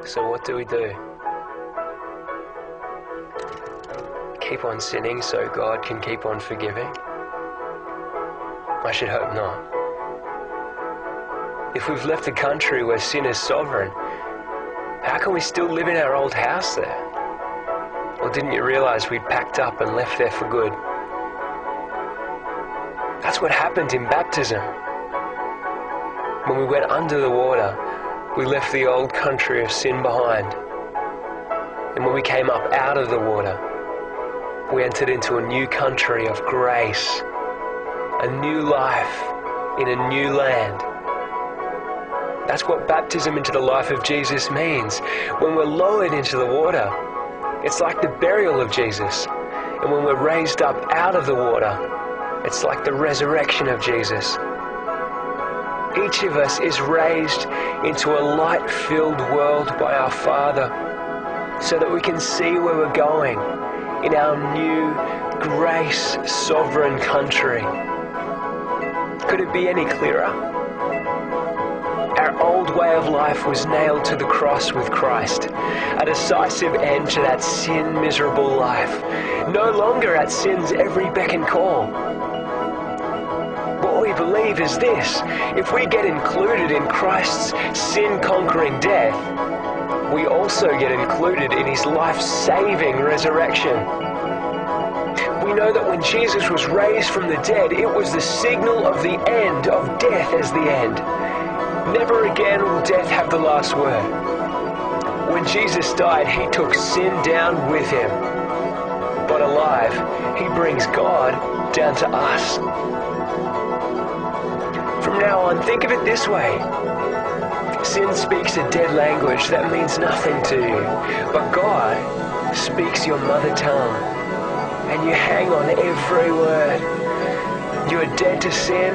So what do? Keep on sinning so God can keep on forgiving? I should hope not. If we've left a country where sin is sovereign, how can we still live in our old house there? Or didn't you realize we'd packed up and left there for good? That's what happened in baptism. When we went under the water, we left the old country of sin behind. And when we came up out of the water, we entered into a new country of grace, a new life in a new land. That's what baptism into the life of Jesus means. When we're lowered into the water, it's like the burial of Jesus. And when we're raised up out of the water, it's like the resurrection of Jesus. Each of us is raised into a light-filled world by our Father so that we can see where we're going in our new grace-sovereign country. Could it be any clearer? Our old way of life was nailed to the cross with Christ, a decisive end to that sin-miserable life, no longer at sin's every beck and call. What we believe is this: if we get included in Christ's sin-conquering death, we also get included in his life-saving resurrection. We know that when Jesus was raised from the dead, it was the signal of the end, of death as the end. Never again will death have the last word. When Jesus died, he took sin down with him. But alive, he brings God down to us. From now on, think of it this way. Sin speaks a dead language that means nothing to you, but God speaks your mother tongue, and you hang on every word. You are dead to sin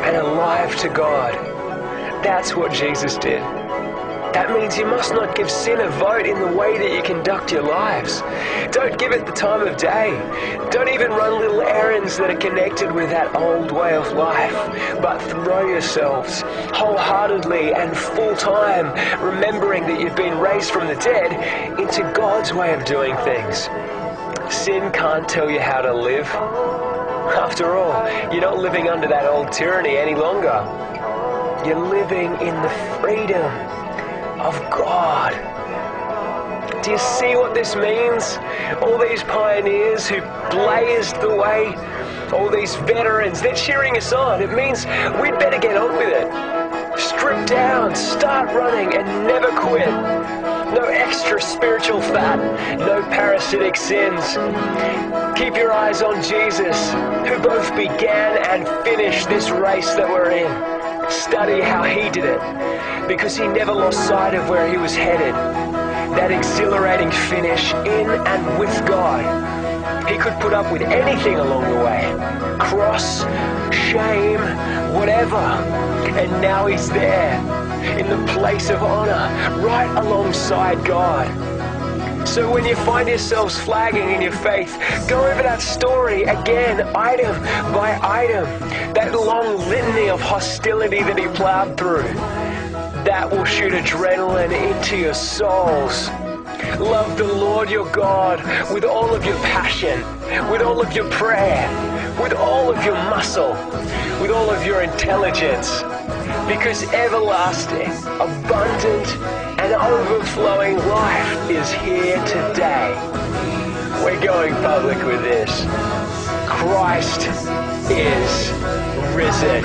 and alive to God. That's what Jesus did. That means you must not give sin a vote in the way that you conduct your lives. Don't give it the time of day. Don't even run little errands that are connected with that old way of life, but throw yourselves wholeheartedly and full time, remembering that you've been raised from the dead, into God's way of doing things. Sin can't tell you how to live. After all, you're not living under that old tyranny any longer. You're living in the freedom of God. Do you see what this means? All these pioneers who blazed the way, all these veterans, they're cheering us on. It means we'd better get on with it. Strip down, start running, and never quit. No extra spiritual fat, no parasitic sins. Keep your eyes on Jesus, who both began and finished this race that we're in. Study how he did it, because he never lost sight of where he was headed. That exhilarating finish in and with God. He could put up with anything along the way. Cross, shame, whatever. And now he's there, in the place of honor, right alongside God. So when you find yourselves flagging in your faith, go over that story again, item by item. That long litany of hostility that he plowed through. That will shoot adrenaline into your souls. Love the Lord your God with all of your passion, with all of your prayer, with all of your muscle, with all of your intelligence. Because everlasting, abundant, and overflowing life is here today. We're going public with this. Christ is risen.